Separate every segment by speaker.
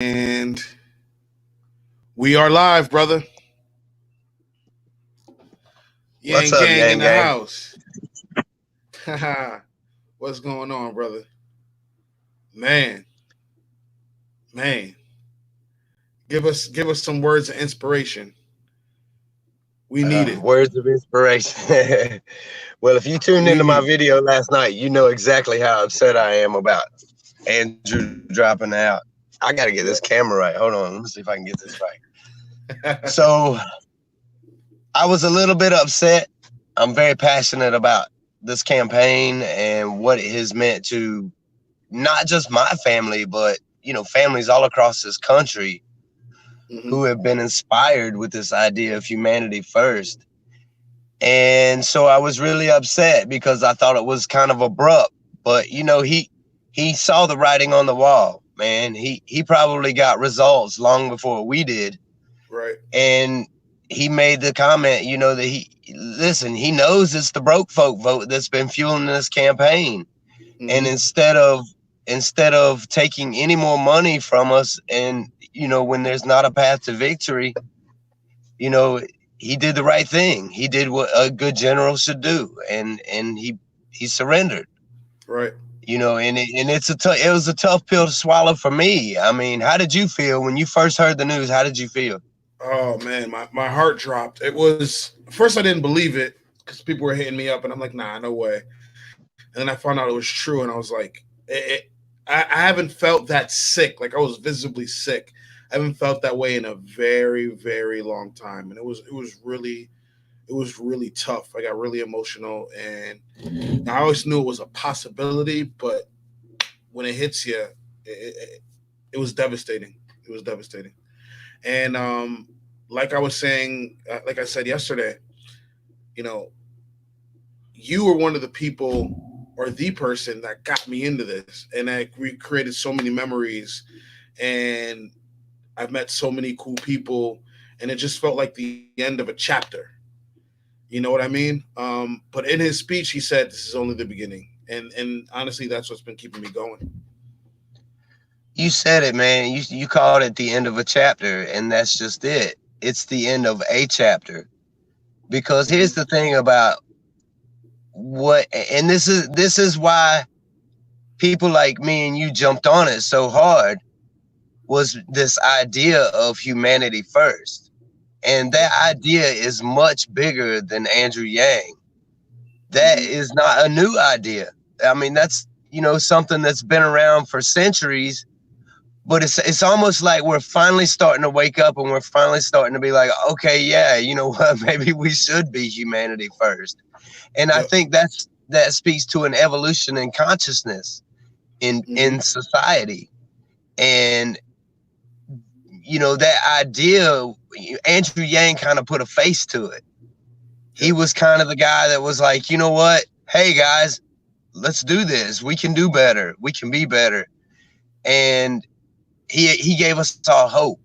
Speaker 1: And we are live, brother.
Speaker 2: What's
Speaker 1: Yang
Speaker 2: up,
Speaker 1: gang in the
Speaker 2: Yanggang?
Speaker 1: house. What's going on, brother? Man, man. Give us some words of inspiration. We need it.
Speaker 2: Words of inspiration. Well, if you tuned
Speaker 1: We
Speaker 2: into my
Speaker 1: need it.
Speaker 2: video last night, you know exactly how upset I am about Andrew dropping out. I got to get this
Speaker 1: Yep.
Speaker 2: camera right. Hold on. Let me see if I can get this right. So I was a little bit upset. I'm very passionate about this campaign and what it has meant to not just my family, but, families all across this country
Speaker 1: hmm
Speaker 2: who have been inspired with this idea of humanity first. And so I was really upset because I thought it was kind of abrupt. But he saw the writing on the wall, man. He probably got results long before we did.
Speaker 1: Right.
Speaker 2: And he made the comment, that he knows it's the broke folk vote that's been fueling this campaign. And
Speaker 1: hmm
Speaker 2: instead of taking any more money from us, and when there's not a path to victory, you know, he did the right thing. He did what a good general should do, and he surrendered.
Speaker 1: Right.
Speaker 2: And it was a tough pill to swallow for me. I mean, how did you feel when you first heard the news? How did you feel?
Speaker 1: Oh man, my heart dropped. It was first I didn't believe it because people were hitting me up, and I'm like, nah, no way. And then I found out it was true, and I was like, I haven't felt that sick. Like I was visibly sick. I haven't felt that way in a very, very long time, and it was really tough. I got really emotional, and I always knew it was a possibility, but when it hits you, it was devastating. It was devastating, and like I was saying, like I said yesterday, you know, you were one of the people or the person that got me into this, and I recreated so many memories, and I've met so many cool people, and it just felt like the end of a chapter. You know what I mean? But in his speech, he said, "This is only the beginning," and honestly, that's what's been keeping me going.
Speaker 2: You said it, man. You called it the end of a chapter, and that's just it. It's the end of a chapter. Because
Speaker 1: hmm
Speaker 2: here's the thing about what, and this is why people like me and you jumped on it so hard, was this idea of humanity first. And
Speaker 1: Yeah.
Speaker 2: that idea is much bigger than Andrew Yang. That
Speaker 1: hmm
Speaker 2: is not a new idea. I mean, that's, something that's been around for centuries, but it's almost like we're finally starting to wake up, and we're finally starting to be like, okay, yeah, you know what, maybe we should be humanity first. And I
Speaker 1: Yep.
Speaker 2: think that speaks to an evolution in consciousness in
Speaker 1: hmm
Speaker 2: society. And that idea, Andrew Yang kind of put a face to it. He
Speaker 1: Yep.
Speaker 2: was kind of the guy that was like, you know what, hey guys, let's do this. We can do better. We can be better. And he gave us all hope.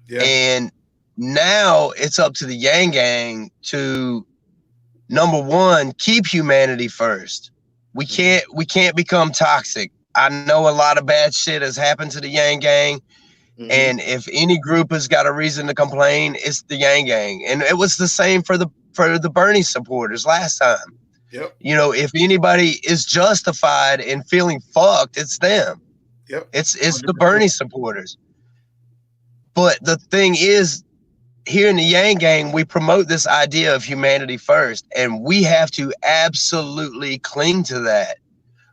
Speaker 1: Yeah.
Speaker 2: And now it's up to the Yang Gang to, number one, keep humanity first. We
Speaker 1: hmm
Speaker 2: can't we can't become toxic. I know a lot of bad shit has happened to the Yang Gang,
Speaker 1: hmm
Speaker 2: and if any group has got a reason to complain, it's the Yang Gang. And it was the same for the Bernie supporters last time.
Speaker 1: Yep.
Speaker 2: If anybody is justified in feeling fucked, it's them.
Speaker 1: Yep.
Speaker 2: It's the
Speaker 1: 100%.
Speaker 2: Bernie supporters. But the thing is, here in the Yang Gang, we promote this idea of humanity first, and we have to absolutely cling to that.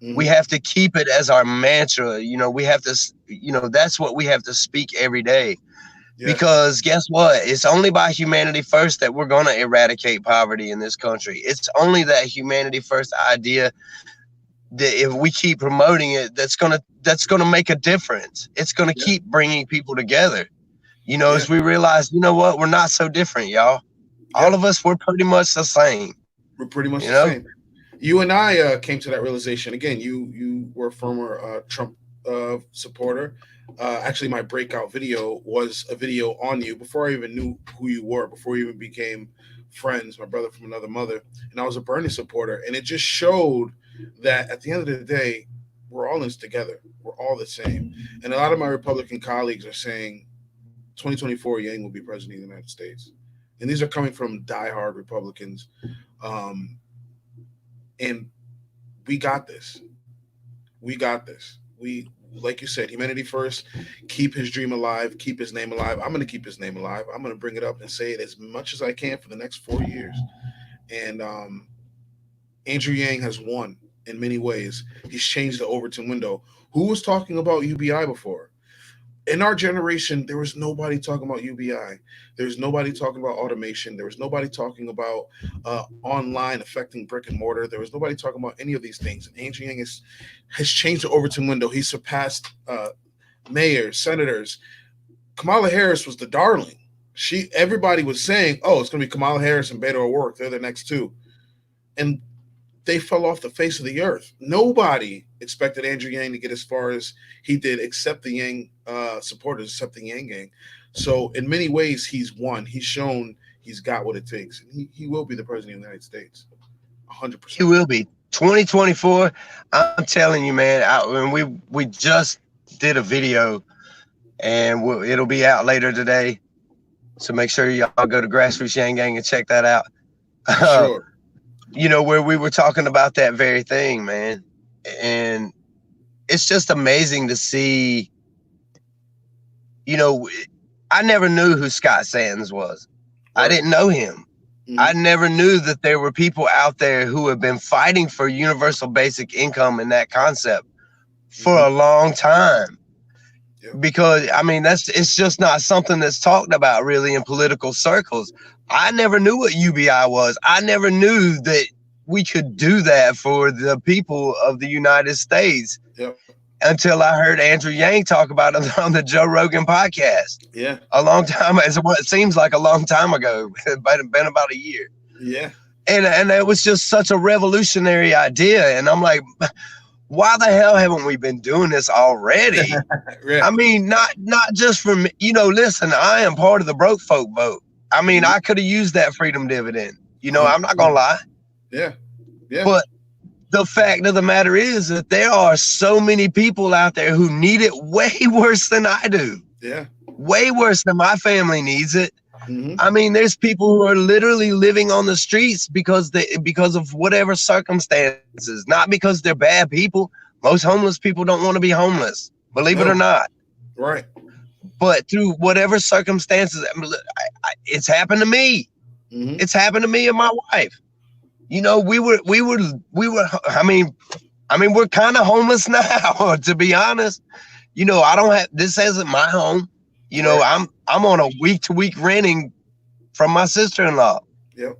Speaker 2: We
Speaker 1: hmm
Speaker 2: have to keep it as our mantra. We have to, that's what we have to speak every day.
Speaker 1: Yeah.
Speaker 2: Because guess what? It's only by humanity first that we're going to eradicate poverty in this country. It's only that humanity first idea that if we keep promoting it, that's gonna make a difference. It's gonna
Speaker 1: Yeah.
Speaker 2: keep bringing people together.
Speaker 1: Yeah.
Speaker 2: As we realize, what, we're not so different, y'all. All
Speaker 1: Yeah.
Speaker 2: of us, we're pretty much the same.
Speaker 1: We're pretty
Speaker 2: You
Speaker 1: much the
Speaker 2: know,
Speaker 1: same. You and I came to that realization again. You were a former Trump supporter. Actually, my breakout video was a video on you before I even knew who you were, before we even became friends. My brother from another mother, and I was a Bernie supporter, and it just showed that at the end of the day, we're all in this together. We're all the same. And a lot of my Republican colleagues are saying 2024 Yang will be president of the United States. And these are coming from diehard Republicans. Um, and we got this. We got this. We, like you said, humanity first. Keep his dream alive. Keep his name alive. I'm going to keep his name alive. I'm going to bring it up and say it as much as I can for the next 4 years. And Andrew Yang has won in many ways. He's changed the Overton window. Who was talking about UBI before? In our generation, there was nobody talking about UBI. There's nobody talking about automation. There was nobody talking about online affecting brick and mortar. There was nobody talking about any of these things. And Andrew Yang has changed the Overton window. He surpassed mayors, senators. Kamala Harris was the darling. Everybody was saying, "Oh, it's going to be Kamala Harris and Beto O'Rourke. They're the next two," and they fell off the face of the earth. Nobody expected Andrew Yang to get as far as he did, except the Yang supporters, except the Yanggang. So in many ways, he's won. He's shown he's got what it takes. And he will be the president of the United States, 100%.
Speaker 2: He will be. 2024, I'm telling you, man. We just did a video, and it'll be out later today. So make sure y'all go to Grassroots Yanggang and check that out.
Speaker 1: Sure.
Speaker 2: You know, where we were talking about that very thing, man. And it's just amazing to see, you know, I never knew who Scott Sands was. Right. I didn't know him. Mm-hmm. I never knew that there were people out there who have been fighting for universal basic income and that concept for a long time. Yeah. Because, I mean, it's just not something that's talked about really in political circles. I never knew what UBI was. I never knew that we could do that for the people of the United States. Yep. Until I heard Andrew Yang talk about it on the Joe Rogan podcast. Yeah. A long time, as what it seems like a long time ago, but it's been about a year.
Speaker 1: Yeah.
Speaker 2: And it was just such a revolutionary idea. And I'm like, why the hell haven't we been doing this already? Right. I mean, not just for me, you know, listen, I am part of the broke folk vote. I mean, I could have used that freedom dividend. You know, I'm not going to lie.
Speaker 1: Yeah. Yeah.
Speaker 2: But the fact of the matter is that there are so many people out there who need it way worse than I do.
Speaker 1: Yeah.
Speaker 2: Way worse than my family needs it. Mm-hmm. I mean, there's people who are literally living on the streets because of whatever circumstances, not because they're bad people. Most homeless people don't want to be homeless, believe it or not.
Speaker 1: Right.
Speaker 2: But through whatever circumstances, it's happened to me. Mm-hmm. It's happened to me and my wife. You know, we were. I mean, we're kind of homeless now, to be honest. You know, this isn't my home. You know, I'm on a week-to-week renting from my sister-in-law. Yep.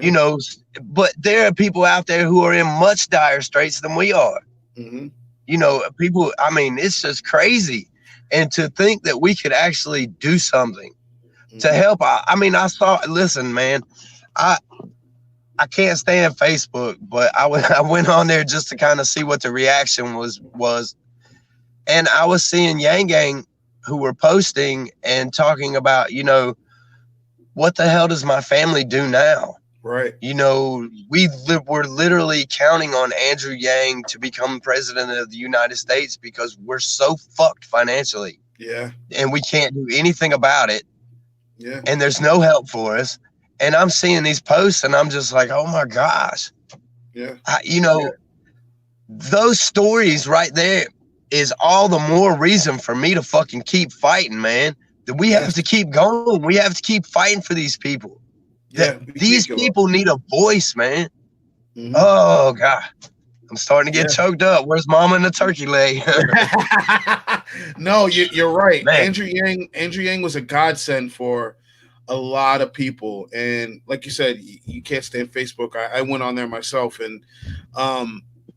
Speaker 2: You know, but there are people out there who are in much dire straits than we are. Mm-hmm. You know, people. I mean, it's just crazy. And to think that we could actually do something to help. I mean, listen, man, I can't stand Facebook, but I went on there just to kind of see what the reaction was. And I was seeing Yanggang who were posting and talking about, you know, what the hell does my family do now?
Speaker 1: Right.
Speaker 2: You know, we're literally counting on Andrew Yang to become president of the United States because we're so fucked financially.
Speaker 1: Yeah.
Speaker 2: And we can't do anything about it.
Speaker 1: Yeah.
Speaker 2: And there's no help for us. And I'm seeing these posts and I'm just like, oh my gosh.
Speaker 1: Yeah.
Speaker 2: Those stories right there is all the more reason for me to fucking keep fighting, man. That we have to keep going. We have to keep fighting for these people. These people need a voice, man. Mm-hmm. Oh God. I'm starting to get choked up. Where's mama and the turkey leg?
Speaker 1: No, you're right. Man. Andrew Yang was a godsend for a lot of people. And like you said, you can't stand Facebook. I went on there myself, and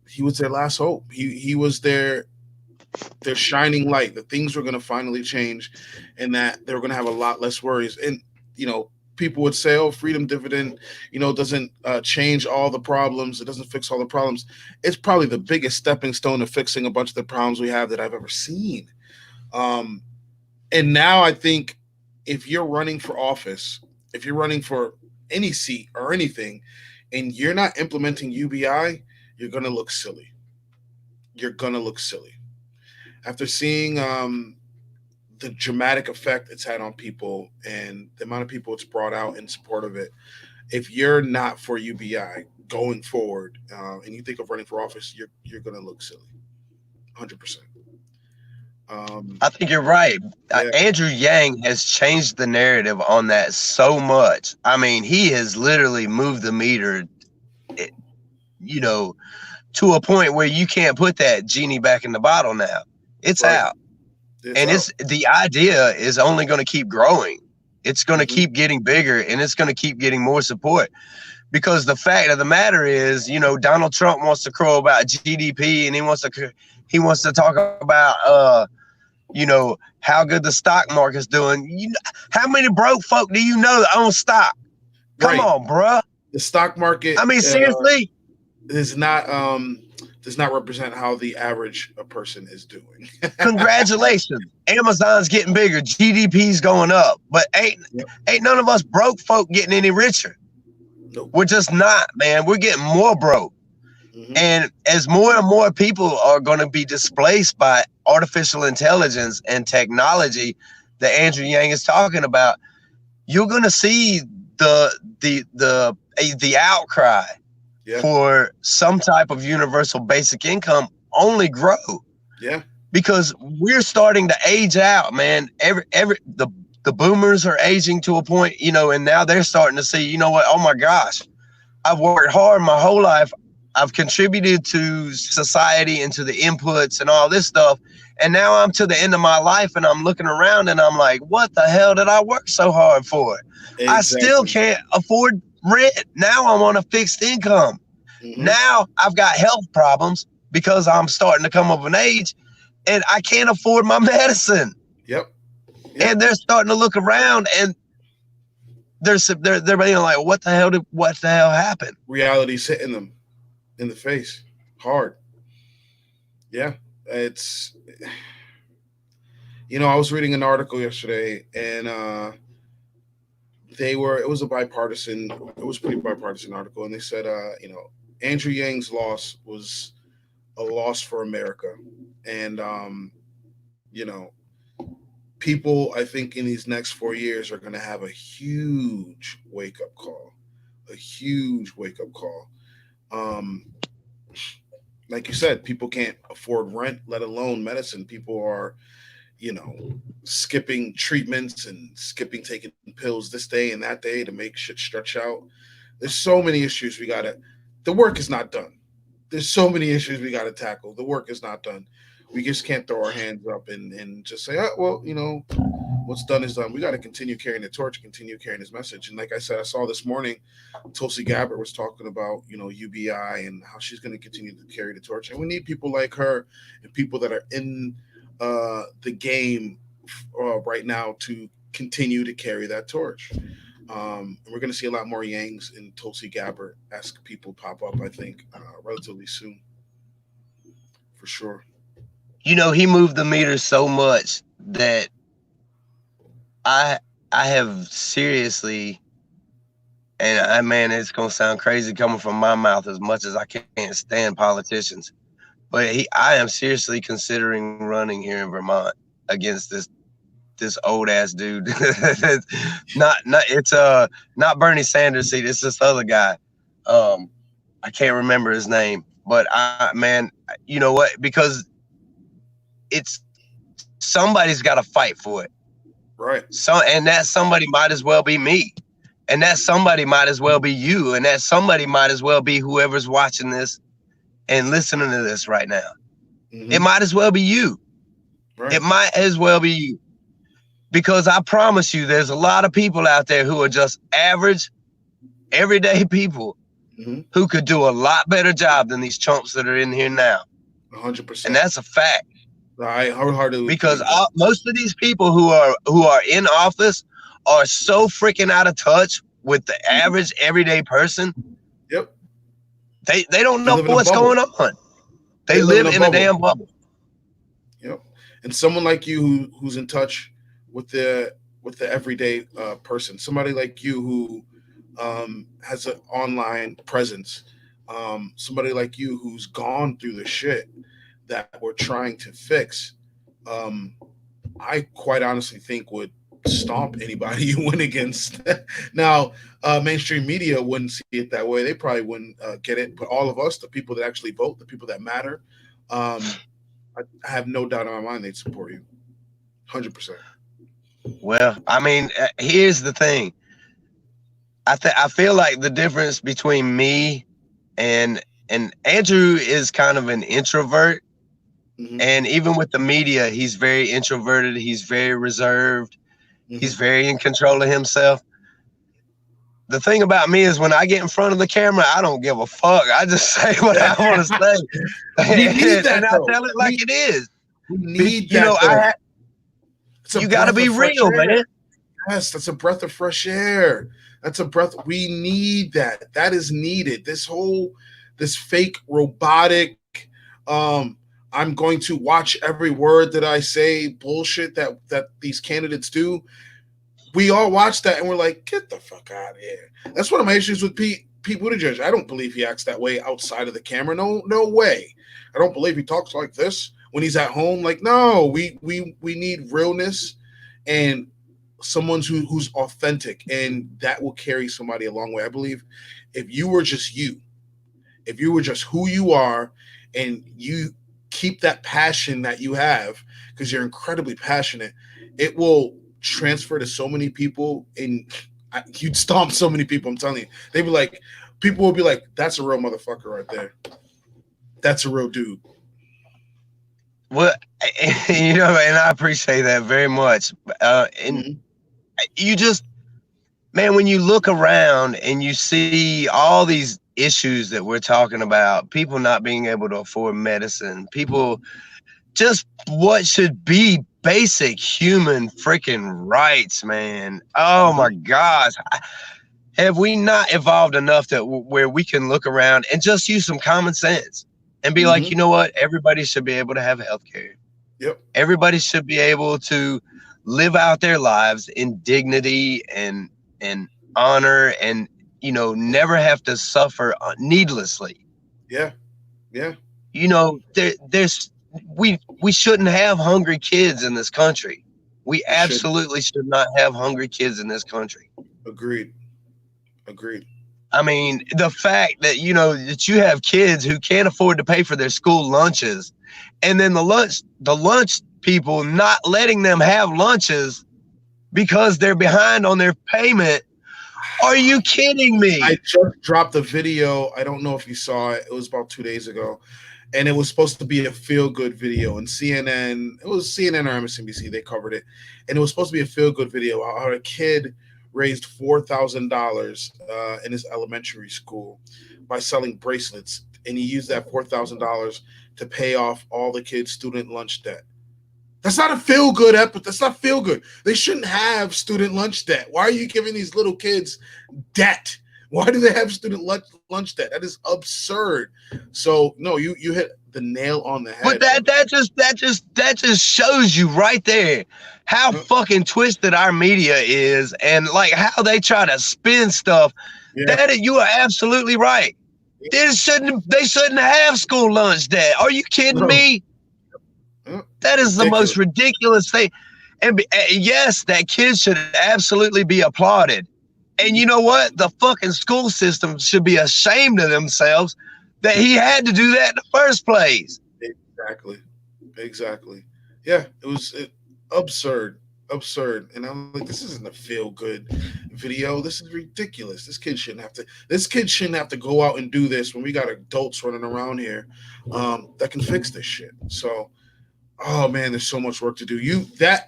Speaker 1: he was their last hope. He was their shining light, that things were going to finally change and that they were going to have a lot less worries. And, you know, people would say, oh, freedom dividend, you know, doesn't change all the problems. It doesn't fix all the problems. It's probably the biggest stepping stone to fixing a bunch of the problems we have that I've ever seen. And now I think if you're running for office, if you're running for any seat or anything, and you're not implementing UBI, you're going to look silly. you're gonna look silly. After seeing the dramatic effect it's had on people and the amount of people it's brought out in support of it, if you're not for UBI going forward, and you think of running for office, you're gonna look silly, 100%.
Speaker 2: I think you're right.
Speaker 1: Yeah,
Speaker 2: Andrew Yang has changed the narrative on that so much. I mean, he has literally moved the meter, eh, you know, to a point where you can't put that genie back in the bottle now. It's
Speaker 1: right.
Speaker 2: out.
Speaker 1: It's
Speaker 2: And
Speaker 1: out.
Speaker 2: the idea is only going to keep growing. It's going to
Speaker 1: Hmm.
Speaker 2: keep getting bigger, and it's going to keep getting more support. Because the fact of the matter is, Donald Trump wants to crow about GDP, and he wants to talk about how good the stock market's doing. How many broke folk do you know that own stock? Come
Speaker 1: Right.
Speaker 2: on, bruh.
Speaker 1: The stock
Speaker 2: I
Speaker 1: market
Speaker 2: mean, seriously.
Speaker 1: is not does not represent how the average person is doing.
Speaker 2: Congratulations. Amazon's getting bigger. GDP's going up. But
Speaker 1: Yep.
Speaker 2: ain't none of us broke folk getting any richer.
Speaker 1: Nope.
Speaker 2: We're just not, man. We're getting more broke.
Speaker 1: Hmm.
Speaker 2: And as more and more people are going to be displaced by artificial intelligence and technology that Andrew Yang is talking about, you're going to see the outcry
Speaker 1: Yeah.
Speaker 2: for some type of universal basic income only grow.
Speaker 1: Yeah.
Speaker 2: Because we're starting to age out, man. The boomers are aging to a point, and now they're starting to see, what? Oh my gosh, I've worked hard my whole life. I've contributed to society and to the inputs and all this stuff. And now I'm to the end of my life and I'm looking around and I'm like, what the hell did I work so hard for? I still
Speaker 1: Exactly.
Speaker 2: can't afford rent. Now I'm on a fixed income.
Speaker 1: Hmm.
Speaker 2: Now I've got health problems because I'm starting to come of an age and I can't afford my medicine.
Speaker 1: Yep. Yep.
Speaker 2: And they're starting to look around and they're being like, what the hell happened?
Speaker 1: Reality's hitting them in the face hard. Yeah. It's I was reading an article yesterday and it was a pretty bipartisan article, and they said Andrew Yang's loss was a loss for America. And you know, people I think in these next 4 years are gonna have a huge wake up call. A huge wake up call. Um like you said, people can't afford rent, let alone medicine. People are, skipping treatments and skipping taking pills this day and that day to make shit stretch out. There's so many issues the work is not done. There's so many issues we gotta tackle. The work is not done. We just can't throw our hands up and just say, oh, well, what's done is done. We got to continue carrying the torch, continue carrying his message. And like I said, I saw this morning, Tulsi Gabbard was talking about, UBI and how she's going to continue to carry the torch. And we need people like her and people that are in the game right now to continue to carry that torch. And we're going to see a lot more Yangs and Tulsi Gabbard-esque people pop up, I think, relatively soon, for sure.
Speaker 2: He moved the meter so much that I I have seriously, and man, it's gonna sound crazy coming from my mouth as much as I can't stand politicians, but I am seriously considering running here in Vermont against this old ass dude. Not Bernie Sanders. See, it's this other guy. I can't remember his name, but man, you know what? Because it's somebody's got to fight for it.
Speaker 1: Right.
Speaker 2: And that somebody might as well be me, and that somebody might as well be you, and that somebody might as well be whoever's watching this and listening to this right now.
Speaker 1: Mm-hmm.
Speaker 2: It might as well be you.
Speaker 1: Right.
Speaker 2: It might as well be you. Because I promise you, there's a lot of people out there who are just average, everyday people who could do a lot better job than these chumps that are in here now.
Speaker 1: 100%.
Speaker 2: And that's a fact.
Speaker 1: I wholeheartedly
Speaker 2: because most of these people who are in office are so freaking out of touch with the average everyday person.
Speaker 1: Yep.
Speaker 2: They don't know what's going on. They live in a damn bubble.
Speaker 1: Yep. And someone like you who's in touch with the everyday person, somebody like you who has an online presence, somebody like you who's gone through the shit. that we're trying to fix, I quite honestly think would stomp anybody you win against. Now, mainstream media wouldn't see it that way. They probably wouldn't get it. But all of us, the people that actually vote, the people that matter, I have no doubt in my mind they'd support you, 100%.
Speaker 2: Well, I mean, here's the thing. I feel like the difference between me and Andrew is kind of an introvert,
Speaker 1: Mm-hmm.
Speaker 2: and even with the media, he's very introverted. He's very reserved. He's
Speaker 1: Mm-hmm.
Speaker 2: very in control of himself. The thing about me is when I get in front of the camera, I don't give a fuck. I just say what I want to
Speaker 1: We
Speaker 2: say,
Speaker 1: need that
Speaker 2: and I
Speaker 1: though.
Speaker 2: tell it like it is.
Speaker 1: We need
Speaker 2: You know,
Speaker 1: that though. It's a
Speaker 2: you got to
Speaker 1: breath
Speaker 2: be
Speaker 1: of fresh
Speaker 2: real,
Speaker 1: air.
Speaker 2: man.
Speaker 1: Yes, that's a breath of fresh air. That's a breath. We need that. That is needed. This fake robotic, I'm going to watch every word that I say bullshit that these candidates do. We all watch that and we're like, get the fuck out of here. That's one of my issues with Pete Buttigieg. I don't believe he acts that way outside of the camera. No way. I don't believe he talks like this when he's at home. Like, no, we need realness and someone who's authentic, and that will carry somebody a long way. I believe if you were just you, if you were just who you are, and you keep that passion that you have, because you're incredibly passionate, it will transfer to so many people, and you'd stomp so many people. I'm telling you, they'd be like, people will be like, "That's a real motherfucker right there. That's a real dude."
Speaker 2: Well, you know, and I appreciate that very much. And
Speaker 1: Mm-hmm.
Speaker 2: you just, man, when you look around and you see all these issues that we're talking about, people not being able to afford medicine, people just what should be basic human freaking rights, man. Oh my
Speaker 1: Mm-hmm.
Speaker 2: gosh. Have we not evolved enough that where we can look around and just use some common sense and be like,
Speaker 1: Mm-hmm.
Speaker 2: you know what? Everybody should be able to have health care.
Speaker 1: Yep.
Speaker 2: Everybody should be able to live out their lives in dignity and honor, and never have to suffer needlessly.
Speaker 1: Yeah. Yeah.
Speaker 2: There's we shouldn't have hungry kids in this country. We
Speaker 1: We should.
Speaker 2: absolutely should not have hungry kids in this country.
Speaker 1: Agreed. Agreed.
Speaker 2: I mean, the fact that that you have kids who can't afford to pay for their school lunches, and then the lunch people not letting them have lunches because they're behind on their payment. Are you kidding me?
Speaker 1: I just dropped a video. I don't know if you saw it. It was about 2 days ago. And it was supposed to be a feel-good video. And CNN, it was CNN or MSNBC, they covered it. And it was supposed to be a feel-good video. How a kid raised $4,000 in his elementary school by selling bracelets. And he used that $4,000 to pay off all the kids' student lunch debt. That's not a feel-good episode. That's not feel-good. They shouldn't have student lunch debt. Why are you giving these little kids debt? Why do they have student lunch debt? That is absurd. So no, you hit the nail on the head.
Speaker 2: But that just shows you right there how fucking twisted our media is, and like how they try to spin stuff.
Speaker 1: Yeah.
Speaker 2: That you are absolutely right. They shouldn't have school lunch debt. Are you kidding me? That is the most ridiculous thing. And yes, that kid should absolutely be applauded. And you know what? The fucking school system should be ashamed of themselves that he had to do that in the first place.
Speaker 1: Exactly. Yeah, it was absurd. And I'm like, this isn't a feel-good video. This is ridiculous. This kid shouldn't have to go out and do this when we got adults running around here that can fix this shit. So, oh man, there's so much work to do. You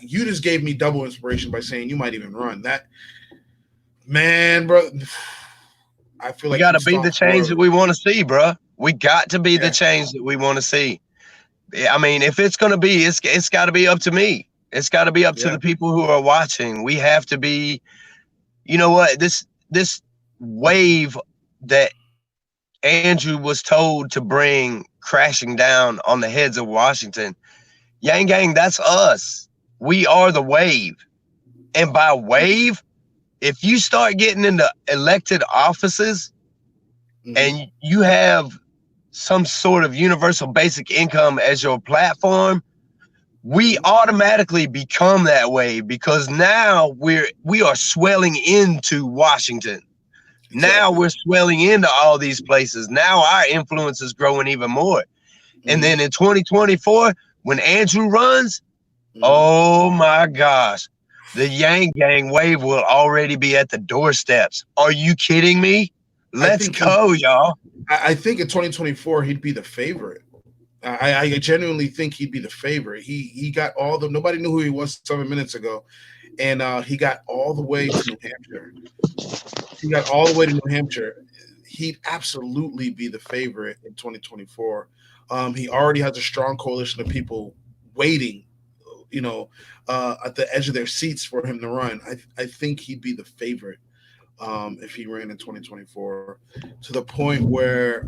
Speaker 1: just gave me double inspiration by saying you might even run. That, man, bro, I feel like
Speaker 2: we got to be the change that we want to see, bro. We got to be the change that we want to see. I mean, if it's going to be, it's got to be up to me. It's got to be up to the people who are watching. We have to be, you know what, this wave that Andrew was told to bring crashing down on the heads of Washington. Yanggang, that's us. We are the wave. And by wave, if you start getting into elected offices and you have some sort of universal basic income as your platform, we automatically become that way because now we are swelling into Washington. Now
Speaker 1: Exactly.
Speaker 2: we're swelling into all these places. Now our influence is growing even more. And then in 2024, when Andrew runs, oh my gosh, the Yang Gang wave will already be at the doorsteps. Are you kidding me? Let's go, y'all.
Speaker 1: I think in 2024 he'd be the favorite. I genuinely think he'd be the favorite. He got all the nobody knew who he was 7 minutes ago, and he got all the way to New Hampshire. He got all the way to New Hampshire. He'd absolutely be the favorite in 2024. He already has a strong coalition of people waiting, at the edge of their seats for him to run. I think he'd be the favorite if he ran in 2024, to the point where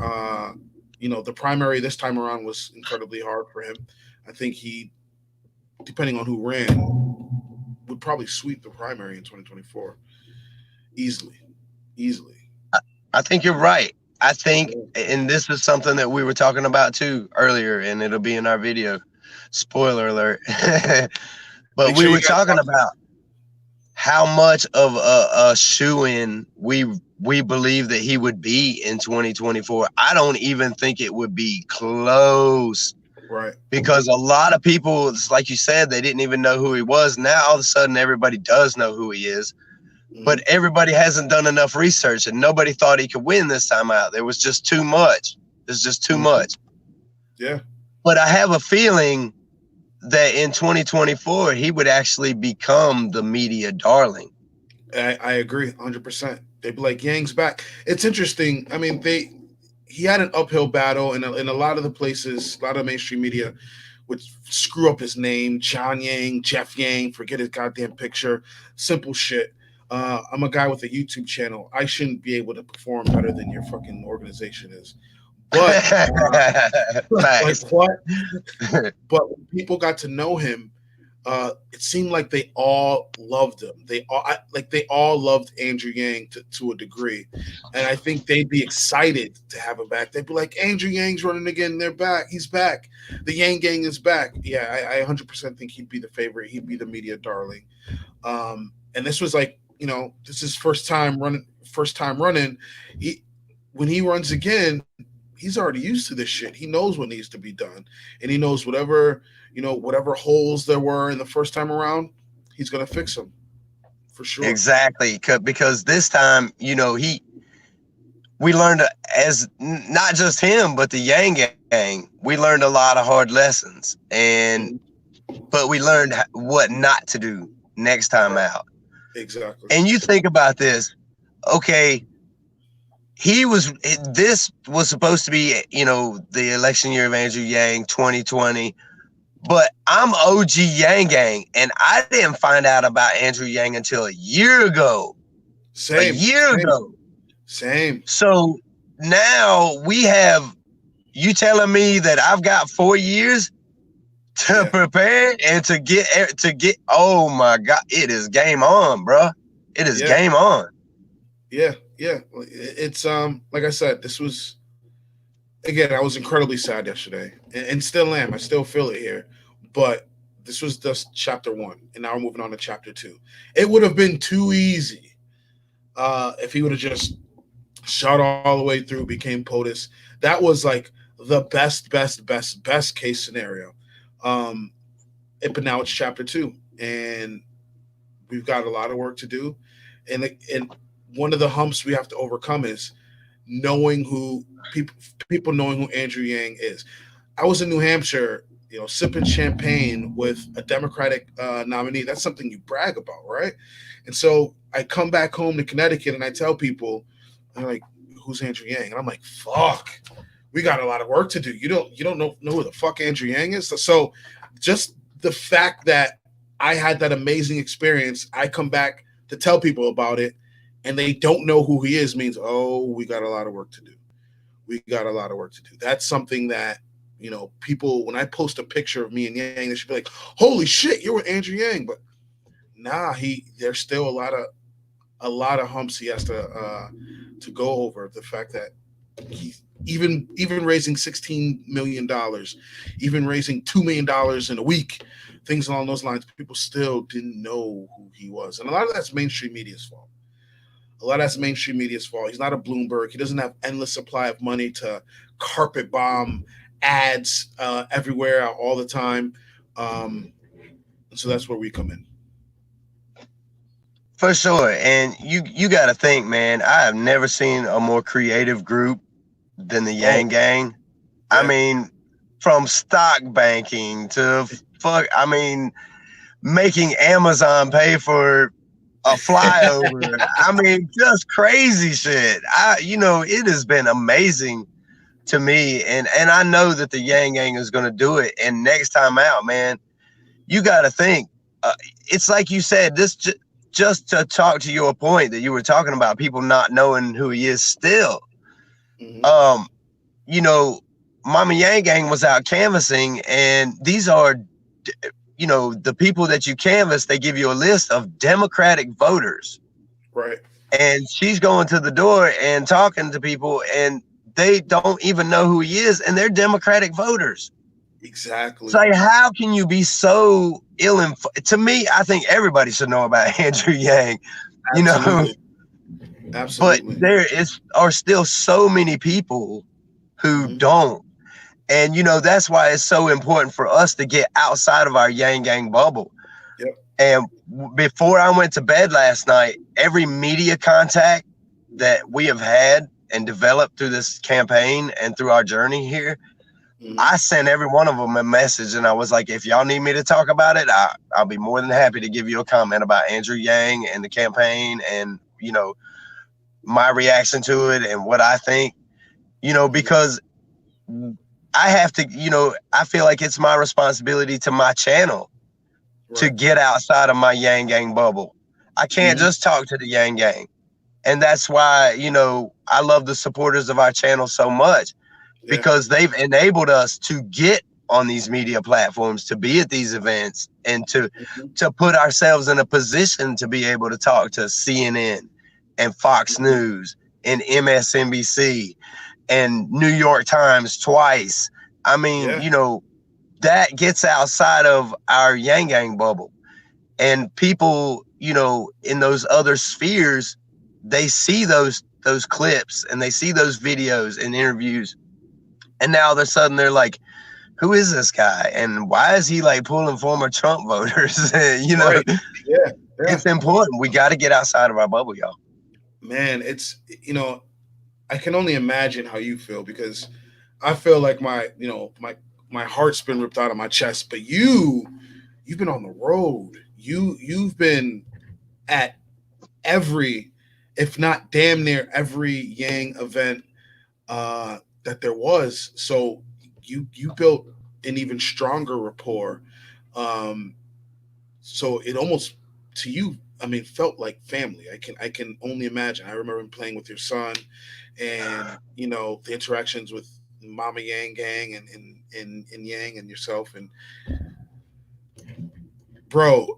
Speaker 1: the primary this time around was incredibly hard for him. I think he, depending on who ran, would probably sweep the primary in 2024 easily.
Speaker 2: I think you're right. I think, and this is something that we were talking about too earlier, and it'll be in our video. Spoiler alert. But we were talking about how much of a shoo-in we believe that he would be in 2024. I don't even think it would be close.
Speaker 1: Right.
Speaker 2: Because a lot of people, like you said, they didn't even know who he was. Now all of a sudden everybody does know who he is. But everybody hasn't done enough research, and nobody thought he could win this time out. There was just too much. There's just too much.
Speaker 1: Yeah.
Speaker 2: But I have a feeling that in 2024, he would actually become the media darling.
Speaker 1: I agree 100%. They'd be like, Yang's back. It's interesting. I mean, he had an uphill battle, and in a lot of the places, a lot of mainstream media would screw up his name, John Yang, Jeff Yang, forget his goddamn picture, simple shit. I'm a guy with a YouTube channel. I shouldn't be able to perform better than your fucking organization is. But like what? But when people got to know him, it seemed like they all loved him. They all loved Andrew Yang to a degree, and I think they'd be excited to have him back. They'd be like, Andrew Yang's running again. They're back. He's back. The Yang Gang is back. Yeah, I 100% think he'd be the favorite. He'd be the media darling. And this was like, this is first time running. When he runs again, he's already used to this shit. He knows what needs to be done, and he knows whatever holes there were in the first time around, he's gonna fix them for sure.
Speaker 2: Exactly, because this time, we learned, as not just him, but the Yang Gang, we learned a lot of hard lessons, but we learned what not to do next time out.
Speaker 1: Exactly.
Speaker 2: And you think about this, okay, this was supposed to be, the election year of Andrew Yang, 2020, but I'm OG Yang Gang, and I didn't find out about Andrew Yang until a year ago.
Speaker 1: Same.
Speaker 2: So now we have, you telling me that I've got 4 years to prepare and to get, oh my God, it is game on, bro. It is game on.
Speaker 1: Yeah. It's like I said, this was, again, I was incredibly sad yesterday, and still am. I still feel it here, but this was just chapter 1, and now we're moving on to chapter 2. It would have been too easy if he would have just shot all the way through, became POTUS. That was like the best case scenario. But now it's chapter 2, and we've got a lot of work to do, and one of the humps we have to overcome is knowing who people knowing who Andrew Yang is. I was in New Hampshire, sipping champagne with a Democratic nominee. That's something you brag about, right? And so I come back home to Connecticut and I tell people, I'm like, who's Andrew Yang? And I'm like, fuck, we got a lot of work to do. You don't know who the fuck Andrew Yang is. So just the fact that I had that amazing experience, I come back to tell people about it, and they don't know who he is, means, we got a lot of work to do. That's something that, people, when I post a picture of me and Yang, they should be like, holy shit, you're with Andrew Yang. But nah, there's still a lot of humps he has to go over. The fact that Even raising $16 million, even raising $2 million in a week, things along those lines, people still didn't know who he was, and a lot of that's mainstream media's fault. A lot of that's mainstream media's fault. He's not a Bloomberg. He doesn't have endless supply of money to carpet bomb ads everywhere all the time. So that's where we come in.
Speaker 2: For sure. And you got to think, man, I have never seen a more creative group than the Yanggang.
Speaker 1: Yeah.
Speaker 2: I mean, from stock banking to making Amazon pay for a flyover. I mean, just crazy shit. It has been amazing to me, and I know that the Yanggang is going to do it. And next time out, man, you got to think. It's like you said, just to talk to your point that you were talking about, people not knowing who he is still. Mm-hmm. Mama Yanggang was out canvassing, and these are, the people that you canvass, they give you a list of Democratic voters.
Speaker 1: Right.
Speaker 2: And she's going to the door and talking to people, and they don't even know who he is, and they're Democratic voters.
Speaker 1: Exactly.
Speaker 2: It's like, how can you be so ill-informed? To me, I think everybody should know about Andrew Yang.
Speaker 1: Absolutely.
Speaker 2: But there are still so many people who don't. And, that's why it's so important for us to get outside of our Yanggang bubble.
Speaker 1: Yep.
Speaker 2: And before I went to bed last night, every media contact that we have had and developed through this campaign and through our journey here, I sent every one of them a message, and I was like, if y'all need me to talk about it, I'll be more than happy to give you a comment about Andrew Yang and the campaign and, my reaction to it and what I think, because I have to, I feel like it's my responsibility to my channel to get outside of my Yanggang bubble. I can't just talk to the Yanggang. And that's why, I love the supporters of our channel so much. Because they've enabled us to get on these media platforms, to be at these events, and to put ourselves in a position to be able to talk to CNN and Fox News and MSNBC and New York Times twice. I mean, that gets outside of our Yanggang bubble. And people, in those other spheres, they see those clips and they see those videos and interviews. And now all of a sudden they're like, who is this guy? And why is he like pulling former Trump voters?
Speaker 1: Right. Yeah.
Speaker 2: It's important. We got to get outside of our bubble, y'all.
Speaker 1: Man, it's, I can only imagine how you feel, because I feel like my heart's been ripped out of my chest. But you've been on the road. You've been at every, if not damn near every Yang event that there was. So you built an even stronger rapport. So it almost, to you, felt like family. I can only imagine. I remember playing with your son, and the interactions with Mama Yanggang and Yang and yourself. And bro,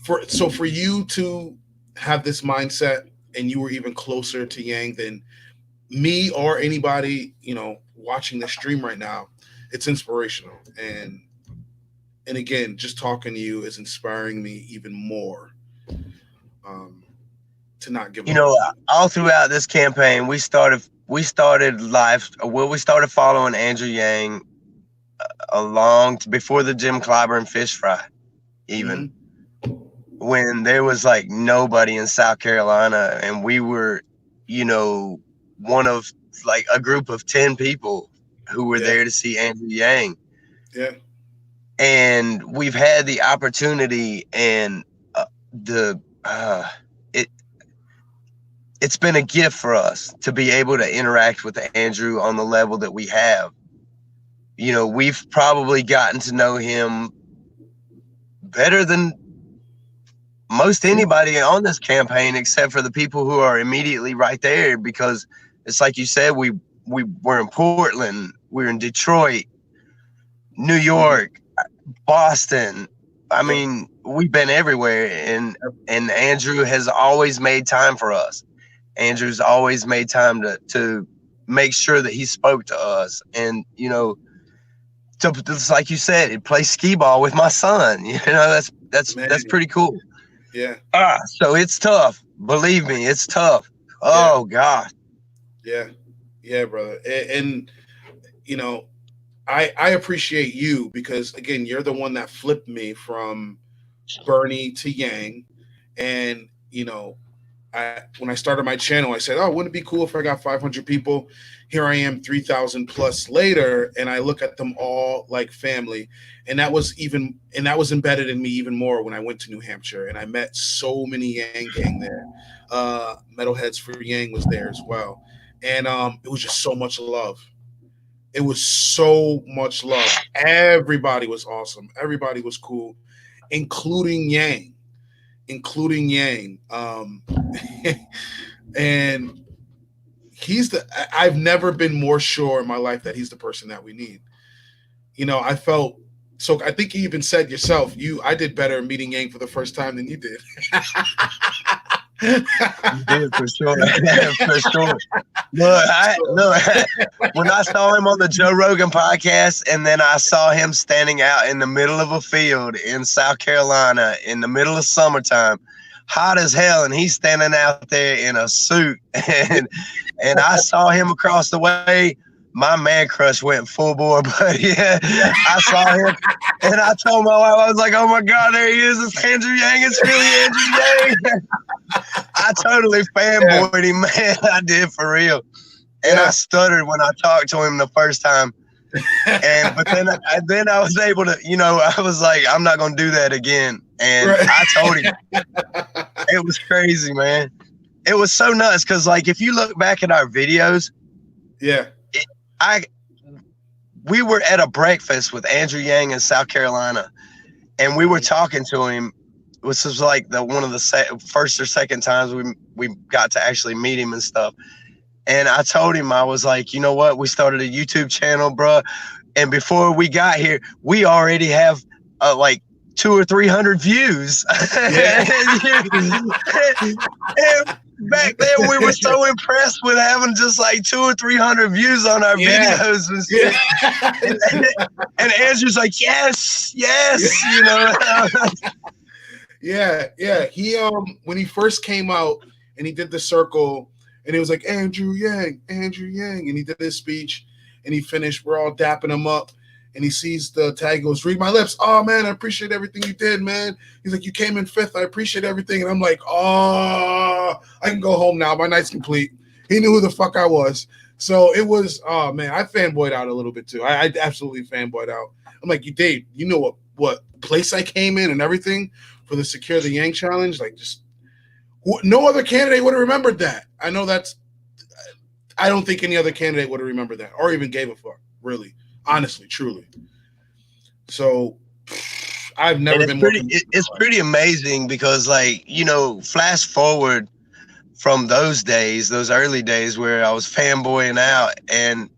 Speaker 1: for you to have this mindset, and you were even closer to Yang than me or anybody, watching the stream right now, it's inspirational. And again, just talking to you is inspiring me even more to not give up.
Speaker 2: All throughout this campaign, we started following Andrew Yang before the Jim Clyburn fish fry, even when there was like nobody in South Carolina, and we were, one of like a group of 10 people who were there to see Andrew Yang.
Speaker 1: Yeah.
Speaker 2: And we've had the opportunity, and it's been a gift for us to be able to interact with Andrew on the level that we have. We've probably gotten to know him better than most anybody on this campaign, except for the people who are immediately right there, because it's like you said, we were in Portland, we're in Detroit, New York, Boston. I mean, we've been everywhere, and Andrew has always made time for us. Andrew's always made time to make sure that he spoke to us, and just like you said, play skee ball with my son. That's
Speaker 1: Man,
Speaker 2: pretty cool.
Speaker 1: yeah,
Speaker 2: So it's tough. Believe me, it's tough.
Speaker 1: yeah,
Speaker 2: Oh God.
Speaker 1: yeah, yeah, brother. And you know, I appreciate you because again, you're the one that flipped me from Bernie to Yang, and when I started my channel, I said, "Oh, wouldn't it be cool if I got 500 people?" Here I am, 3,000 plus later, and I look at them all like family, and that was embedded in me even more when I went to New Hampshire, and I met so many Yang gang there. Metalheads for Yang was there as well, and it was just so much love. It was so much love. Everybody was awesome. Everybody was cool, including Yang, including Yang. And I've never been more sure in my life that he's the person that we need. I felt so. I think you even said yourself, I did better meeting Yang for the first time than you did.
Speaker 2: You did for sure. For sure. Look, when I saw him on the Joe Rogan podcast, and then I saw him standing out in the middle of a field in South Carolina in the middle of summertime, hot as hell, and he's standing out there in a suit, and I saw him across the way. My man crush went full bore, but yeah, I saw him, and I told my wife, I was like, "Oh my God, there he is! It's Andrew Yang. It's really Andrew Yang." I totally fanboyed him, man. I did for real, and I stuttered when I talked to him the first time. But then I was able to, I was like, I'm not gonna do that again, and I told him. It was crazy, man. It was so nuts because, like, if you look back at our videos, we were at a breakfast with Andrew Yang in South Carolina, and we were talking to him. This was like one of the first or second times we got to actually meet him and stuff. And I told him, I was like, you know what? We started a YouTube channel, bro. And before we got here, we already have like 200 or 300 views. And back then, we were so impressed with having just like 200 or 300 views on our videos and stuff. And Andrew's like, yes.
Speaker 1: Yeah. He when he first came out and he did the circle, and it was like Andrew Yang, and he did his speech, and he finished. We're all dapping him up, and he sees the tag, goes, "Read my lips." "Oh man, I appreciate everything you did, man." He's like, "You came in 5th. I appreciate everything." And I'm like, "Oh, I can go home now. My night's complete." He knew who the fuck I was. So it was, oh man, I fanboyed out a little bit too. I absolutely fanboyed out. I'm like, Dave, you know what place I came in and everything for the Secure the Yang challenge? Like, just no other candidate would have remembered that. I know I don't think any other candidate would have remembered that or even gave a fuck, really, honestly, truly. So I've never been
Speaker 2: it's pretty amazing because, like, flash forward from those days, those early days where I was fanboying out, and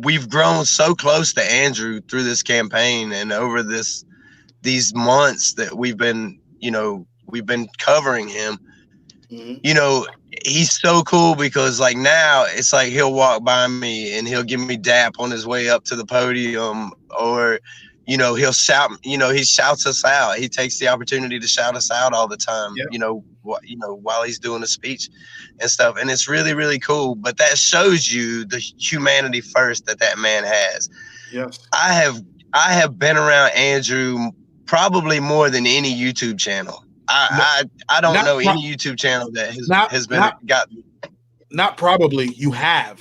Speaker 2: we've grown so close to Andrew through this campaign and over these months that we've been covering him. He's so cool because, like, now it's like he'll walk by me and he'll give me dap on his way up to the podium, or he'll shout, he shouts us out. He takes the opportunity to shout us out all the time, while he's doing a speech and stuff. And it's really, really cool. But that shows you the humanity first that man has.
Speaker 1: Yes.
Speaker 2: I have been around Andrew probably more than any YouTube channel. I don't know any YouTube channel that has been got.
Speaker 1: Not probably. You have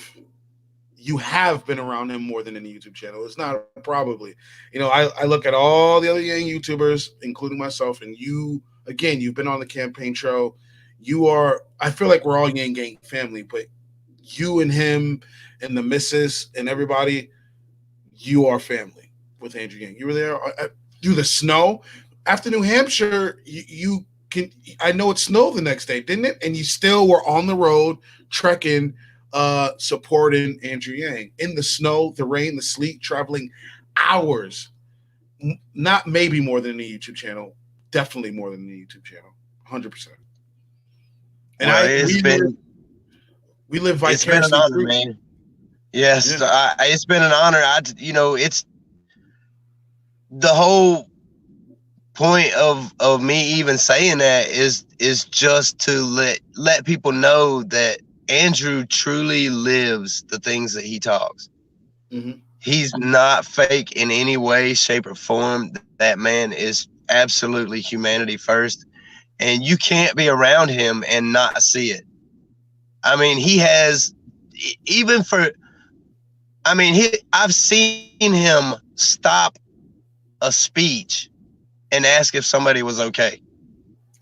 Speaker 1: been around him more than any YouTube channel. It's not probably. I look at all the other Yang YouTubers, including myself, and you. Again, you've been on the campaign trail. You are. I feel like we're all Yang Gang family, but you and him and the missus and everybody, you are family with Andrew Yang. You were there through the snow. After New Hampshire, you can. I know it snowed the next day, didn't it? And you still were on the road trekking, supporting Andrew Yang in the snow, the rain, the sleet, traveling hours. Not maybe more than any YouTube channel, definitely more than any YouTube channel, 100%. And We live
Speaker 2: It's been an
Speaker 1: vicariously
Speaker 2: honor,
Speaker 1: through.
Speaker 2: man. Yes,
Speaker 1: Yeah.
Speaker 2: it's been an honor. It's the whole point of me even saying that is just to let people know that Andrew truly lives the things that he talks.
Speaker 1: Mm-hmm.
Speaker 2: He's not fake in any way, shape, or form. That man is absolutely humanity first, and you can't be around him and not see it. I mean, he has even for. I mean, I've seen him stop a speech and ask if somebody was okay.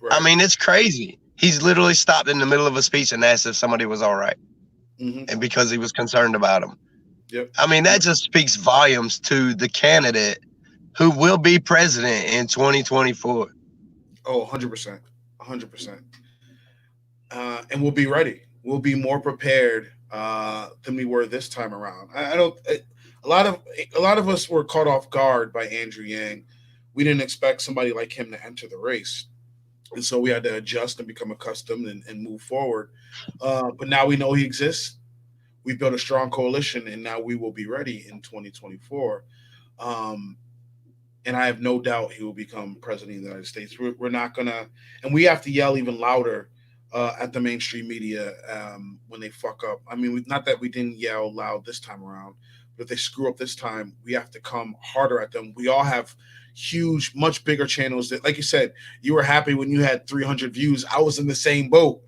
Speaker 2: I
Speaker 1: Right.
Speaker 2: mean, it's crazy. He's literally stopped in the middle of a speech and asked if somebody was all right,
Speaker 1: Mm-hmm.
Speaker 2: and because he was concerned about them.
Speaker 1: Yep.
Speaker 2: I mean, that just speaks volumes to the candidate who will be president in 2024.
Speaker 1: Oh, 100%. 100%. And we'll be ready. We'll be more prepared than we were this time around. I don't. A lot of us were caught off guard by Andrew Yang. We didn't expect somebody like him to enter the race, and so we had to adjust and become accustomed and move forward. But now we know he exists. We've built a strong coalition, and now we will be ready in 2024. Um, and I have no doubt he will become president of the United States. We're not gonna, and we have to yell even louder at the mainstream media when they fuck up. I mean, not that we didn't yell loud this time around, but if they screw up this time, we have to come harder at them. We all have huge, much bigger channels that, like you said, you were happy when you had 300 views. I was in the same boat.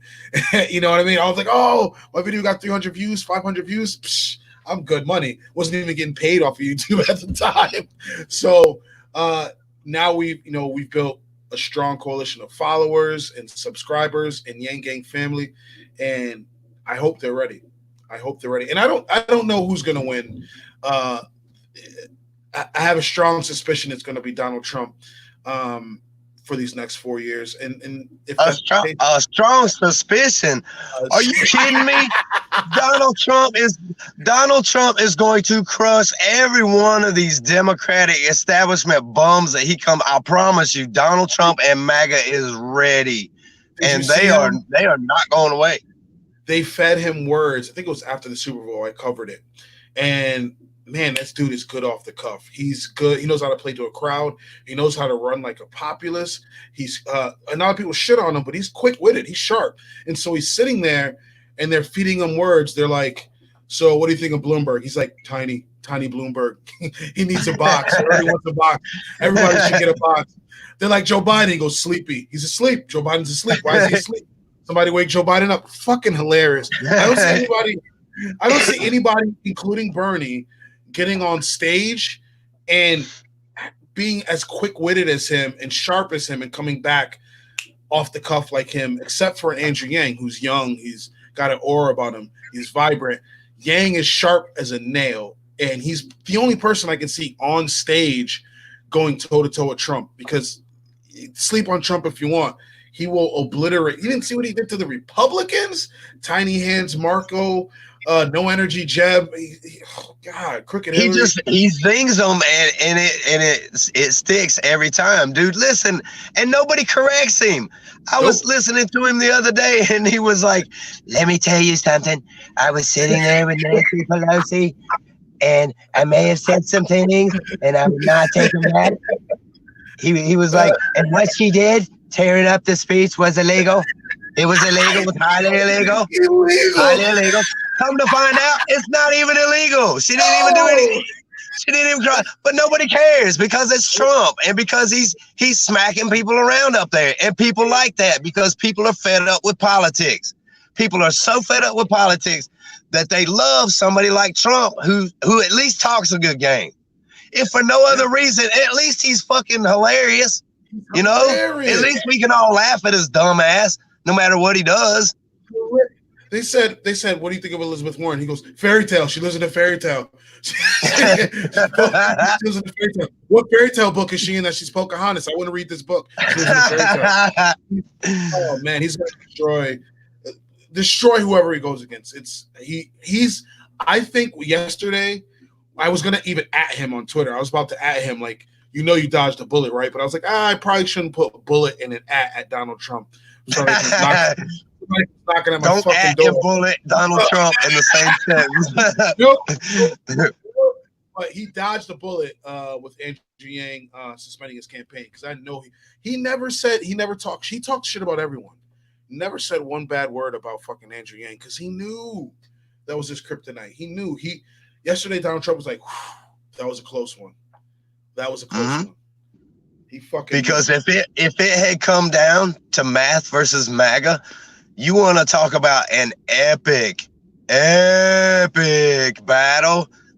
Speaker 1: You know what I mean? I was like, oh, my video got 300 views, 500 views. Psh, I'm good money. Wasn't even getting paid off of YouTube at the time. So uh, now we've built a strong coalition of followers and subscribers and Yanggang family, and I hope they're ready. I hope they're ready. And I don't know who's going to win. Uh, I have a strong suspicion it's going to be Donald Trump for these next 4 years. And if that's the case,
Speaker 2: A strong suspicion. Are you kidding me? Donald Trump is going to crush every one of these Democratic establishment bums that he come. I promise you, Donald Trump and MAGA is ready,
Speaker 1: did you
Speaker 2: and
Speaker 1: see him?
Speaker 2: they are not going away.
Speaker 1: They fed him words. I think it was after the Super Bowl. I covered it, and man, this dude is good off the cuff. He's good. He knows how to play to a crowd. He knows how to run like a populist. He's a lot of people shit on him, but he's quick witted. He's sharp, and so he's sitting there, and they're feeding him words. They're like, "So, what do you think of Bloomberg?" He's like, "Tiny, tiny Bloomberg. He needs a box. Everybody wants a box. Everybody should get a box." They're like Joe Biden. He goes sleepy. He's asleep. Joe Biden's asleep. Why is he asleep? Somebody wake Joe Biden up. Fucking hilarious. I don't see anybody, including Bernie, getting on stage and being as quick-witted as him and sharp as him and coming back off the cuff like him, except for Andrew Yang, who's young. He's got an aura about him. He's vibrant. Yang is sharp as a nail, and he's the only person I can see on stage going toe-to-toe with Trump, because sleep on Trump if you want. He will obliterate. You didn't see what he did to the Republicans? Tiny hands Marco, no energy Jeb. Oh God, crooked Hillary.
Speaker 2: He zings them and it sticks every time, dude. Listen, and nobody corrects him. I was listening to him the other day, and he was like, "Let me tell you something. I was sitting there with Nancy Pelosi, and I may have said some things, and I would not take them back." He was like, and what she did, tearing up the speech, was illegal. It was illegal. It was highly illegal. Highly illegal. Come to find out, it's not even illegal. She didn't even do anything. She didn't even try. But nobody cares because it's Trump, and because he's smacking people around up there, and people like that because people are fed up with politics. People are so fed up with politics that they love somebody like Trump who at least talks a good game. If for no other reason, at least he's fucking hilarious. You know, at least we can all laugh at his dumb ass, no matter what he does.
Speaker 1: They said, what do you think of Elizabeth Warren? He goes, fairy tale. She lives in a fairy tale. She lives in a fairy tale. What fairy tale book is she in that she's Pocahontas? I want to read this book. She lives in a fairy tale. Oh man, he's going to destroy whoever he goes against. He's. I think yesterday I was gonna even at him on Twitter. I was about to at him like, you dodged a bullet, right? But I was like, I probably shouldn't put a bullet in an at Donald Trump. So Somebody's knocking at my
Speaker 2: Don't
Speaker 1: fucking
Speaker 2: at and
Speaker 1: door.
Speaker 2: bullet Donald Trump in the same sentence.
Speaker 1: Nope. But he dodged a bullet with Andrew Yang suspending his campaign, because I know he never talked. He talked shit about everyone. Never said one bad word about fucking Andrew Yang, because he knew that was his kryptonite. He knew yesterday Donald Trump was like, that was a close one. That was a close one. He fucking
Speaker 2: because if it had come down to math versus MAGA, you want to talk about an epic battle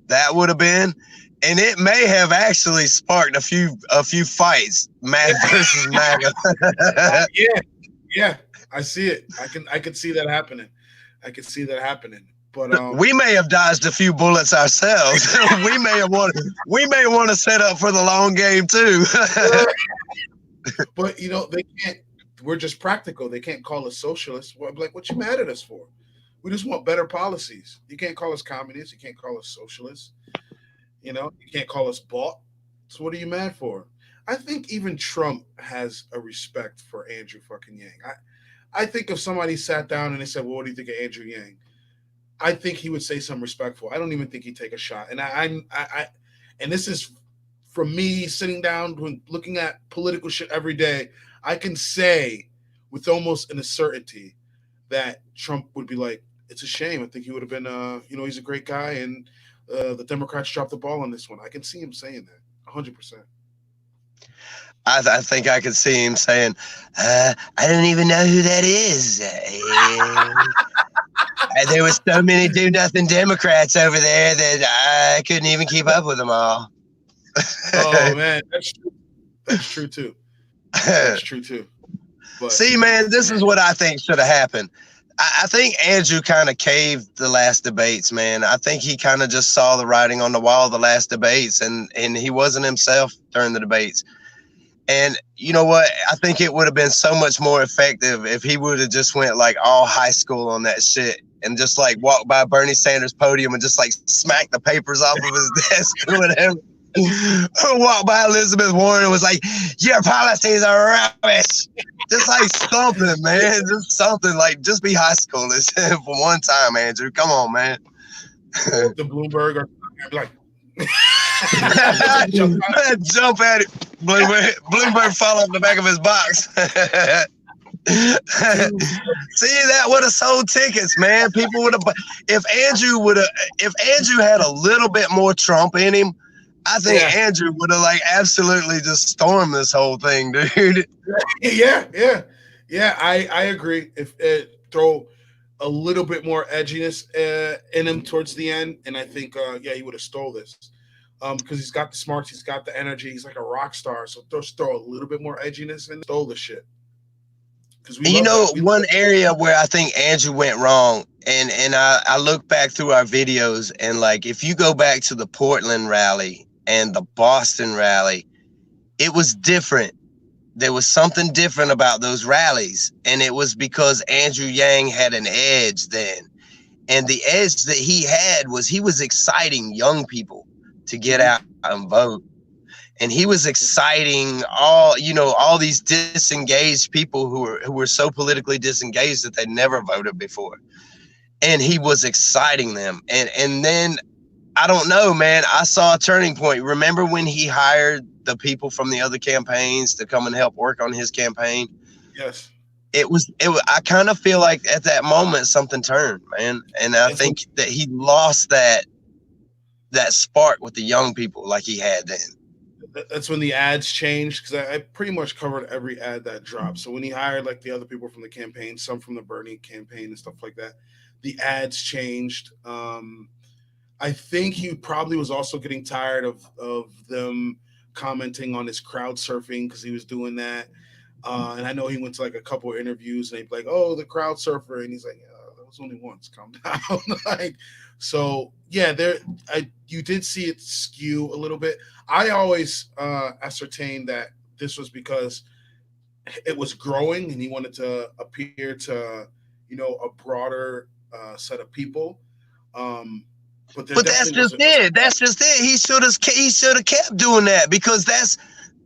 Speaker 2: that would have been, and it may have actually sparked a few fights, math versus MAGA.
Speaker 1: Yeah, I see it. I can see that happening. But
Speaker 2: we may have dodged a few bullets ourselves. we may want to set up for the long game too.
Speaker 1: But they can't. We're just practical. They can't call us socialists. Like, what you mad at us for? We just want better policies. You can't call us communists. You can't call us socialists. You can't call us bought. So what are you mad for? I think even Trump has a respect for Andrew fucking Yang. I think if somebody sat down and they said, well, what do you think of Andrew Yang? I think he would say something respectful. I don't even think he'd take a shot. And and this is from me sitting down looking at political shit every day. I can say with almost an certainty that Trump would be like, it's a shame. I think he would have been, he's a great guy, and the Democrats dropped the ball on this one. I can see him saying that 100%.
Speaker 2: I think I could see him saying, I don't even know who that is. There was so many do-nothing Democrats over there that I couldn't even keep up with them all.
Speaker 1: Oh, man, that's true. That's true, too. That's true, too. But,
Speaker 2: see, man, this is what I think should have happened. I think Andrew kind of caved the last debates, man. I think he kind of just saw the writing on the wall the last debates, and he wasn't himself during the debates. And you know what? I think it would have been so much more effective if he would have just went like all high school on that shit and just like walked by Bernie Sanders' podium and just like smacked the papers off of his desk or whatever. Walked by Elizabeth Warren and was like, your policies are rubbish. Just like something, man. Just something, like, just be high schoolers for one time, Andrew. Come on, man.
Speaker 1: The Bloomberg or like
Speaker 2: jump at it. Bloomberg fall off the back of his box. See, that would have sold tickets, man. People would have. If Andrew had a little bit more Trump in him, I think Andrew would have like absolutely just stormed this whole thing, dude.
Speaker 1: Yeah. I agree. If throw a little bit more edginess in him towards the end, and I think he would have stole this. Because he's got the smarts, he's got the energy, he's like a rock star. So just throw a little bit more edginess and stole the shit.
Speaker 2: One area where I think Andrew went wrong, and I look back through our videos, and like if you go back to the Portland rally and the Boston rally, it was different. There was something different about those rallies, and it was because Andrew Yang had an edge then. And the edge that he had was he was exciting young people to get out and vote. And he was exciting all these disengaged people who were so politically disengaged that they never voted before. And he was exciting them. And then, I don't know, man, I saw a turning point. Remember when he hired the people from the other campaigns to come and help work on his campaign?
Speaker 1: Yes.
Speaker 2: I kind of feel like at that moment something turned, man. And I think that he lost that spark with the young people like he had then.
Speaker 1: That's when the ads changed, because I pretty much covered every ad that dropped. So when he hired like the other people from the campaign, some from the Bernie campaign and stuff like that, the ads changed. I think he probably was also getting tired of them commenting on his crowd surfing, because he was doing that. And I know he went to like a couple of interviews and they'd be like, oh, the crowd surfer. And he's like, that was only once, calm down. So yeah, you did see it skew a little bit. I always ascertained that this was because it was growing and he wanted to appear to, a broader set of people. But that's just it.
Speaker 2: That's just it. He should have kept doing that, because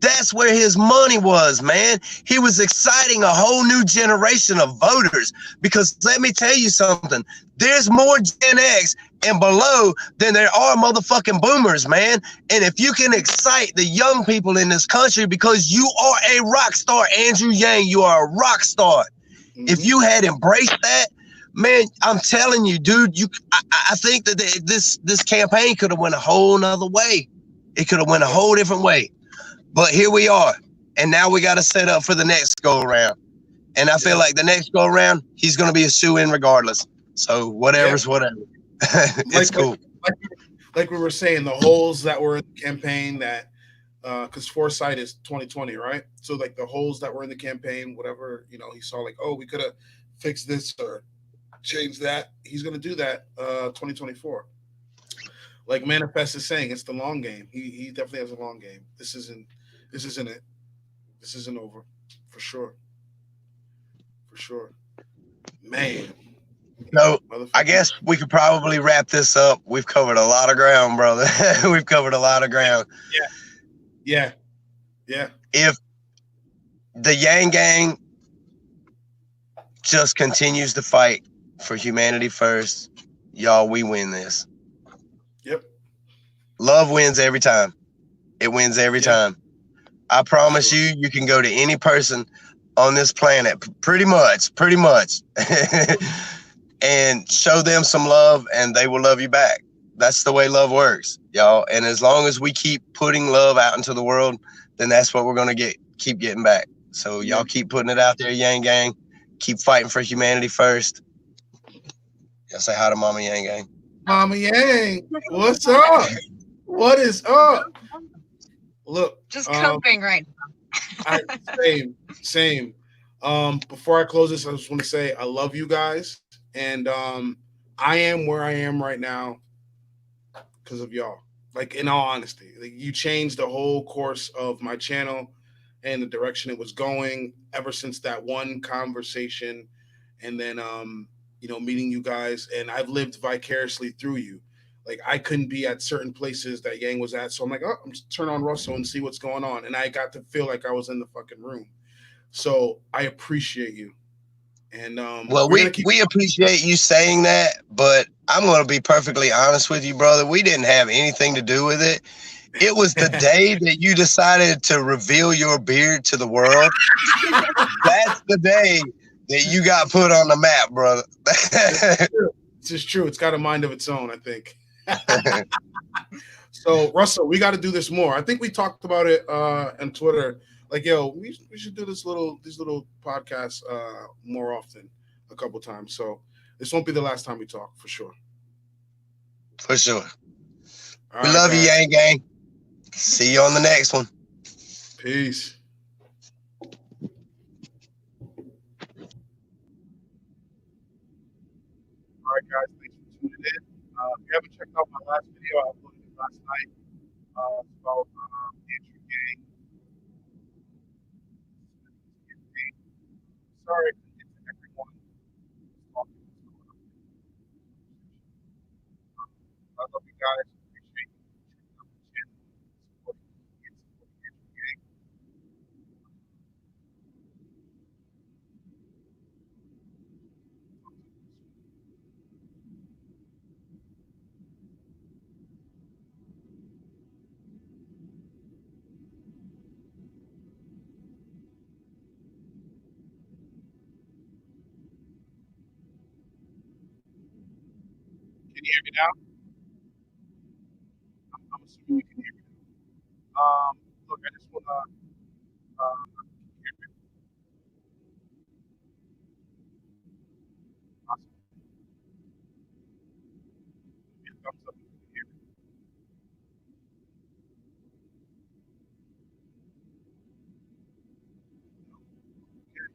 Speaker 2: That's where his money was, man. He was exciting a whole new generation of voters. Because let me tell you something, there's more Gen X and below than there are motherfucking boomers, man. And if you can excite the young people in this country, because you are a rock star, Andrew Yang, you are a rock star. If you had embraced that, man, I'm telling you, dude, I think that this campaign could have went a whole nother way. It could have went a whole different way. But here we are. And now we got to set up for the next go around. And I feel like the next go around, he's going to be a shoe-in regardless. So whatever's whatever. It's cool.
Speaker 1: Like we were saying, the holes that were in the campaign that, because foresight is 2020, right? So like the holes that were in the campaign, whatever, you know, he saw like, oh, we could have fixed this or changed that. He's going to do that 2024. Like Manifest is saying, it's the long game. He definitely has a long game. This isn't it. This isn't over, for sure. For sure, man.
Speaker 2: So I guess we could probably wrap this up. We've covered a lot of ground, brother. We've covered a lot of ground.
Speaker 1: Yeah.
Speaker 2: If the Yanggang just continues to fight for humanity first, y'all, we win this.
Speaker 1: Yep.
Speaker 2: Love wins every time. It wins every time. I promise you, you can go to any person on this planet, pretty much, and show them some love and they will love you back. That's the way love works, y'all. And as long as we keep putting love out into the world, then that's what we're going to keep getting back. So y'all keep putting it out there, Yanggang. Keep fighting for humanity first. Y'all say hi to Mama Yanggang.
Speaker 1: Mama Yang, what's up? What is up? Look,
Speaker 3: just coping right now.
Speaker 1: Same. Before I close this, I just want to say I love you guys, and I am where I am right now because of y'all. Like, in all honesty, like, you changed the whole course of my channel and the direction it was going ever since that one conversation, and then you know, meeting you guys, and I've lived vicariously through you. Like, I couldn't be at certain places that Yang was at, so I'm like, oh, I'm just turn on Russell and see what's going on, and I got to feel like I was in the fucking room. So I appreciate you. And
Speaker 2: well, we appreciate you saying that, but I'm going to be perfectly honest with you, brother. We didn't have anything to do with it. It was the day that you decided to reveal your beard to the world. That's the day that you got put on the map, brother.
Speaker 1: This is true. It's got a mind of its own, I think. So, Russell, we got to do this more. I think we talked about it on Twitter. Like, yo, we should do these little podcasts more often, a couple times. So this won't be the last time we talk, for sure.
Speaker 2: For sure. We love you, Yang Gang. See you on the next one.
Speaker 1: Peace. All right, guys, thanks for tuning in. If you haven't checked out my last video, I uploaded it last night. About Andrew Yang. Sorry I couldn't get to everyone talking. I love you guys. Appreciate you checking out the channel and supporting Andrew Yang. Can you hear me now? I'm assuming you can hear me. Look, I just want to hear me. Awesome. Give me a thumbs up if you can hear me. Okay.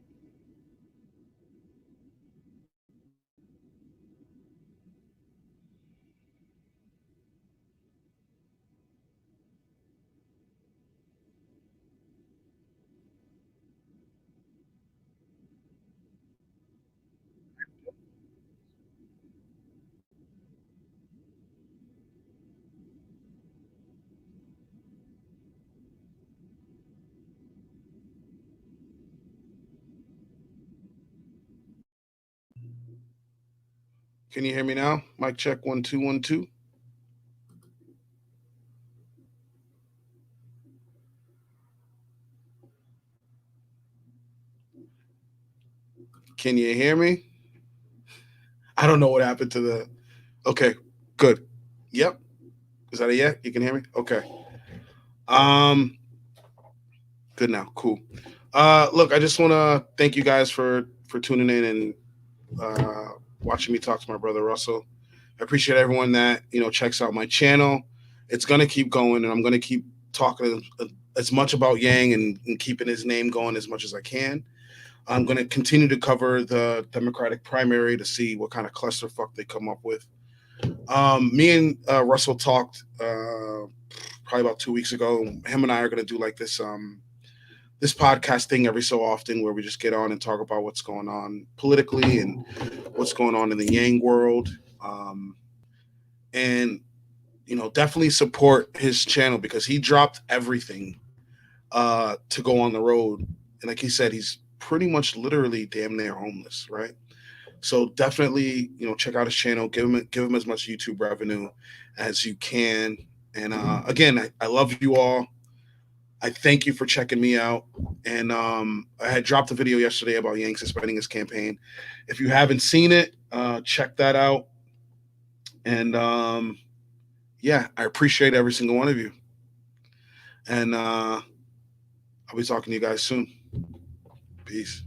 Speaker 1: Can you hear me now? Mic check 1 2 1 2. Can you hear me? I don't know what happened to the. Okay, good. Yep. Is that a yeah? You can hear me? Okay. Um, good now. Cool. Look, I just want to thank you guys for tuning in and watching me talk to my brother Russell. I appreciate everyone that checks out my channel. It's gonna keep going, and I'm gonna keep talking as much about Yang and keeping his name going as much as I can. I'm going to continue to cover the Democratic primary to see what kind of clusterfuck they come up with. Me and Russell talked probably about 2 weeks ago. Him and I are going to do like this podcast thing every so often where we just get on and talk about what's going on politically and what's going on in the Yang world. And definitely support his channel because he dropped everything to go on the road. And like he said, he's pretty much literally damn near homeless, right? So definitely, check out his channel, give him as much YouTube revenue as you can. And again, I love you all. I thank you for checking me out. And I had dropped a video yesterday about Yang suspending his campaign. If you haven't seen it, check that out. And yeah, I appreciate every single one of you. And I'll be talking to you guys soon. Peace.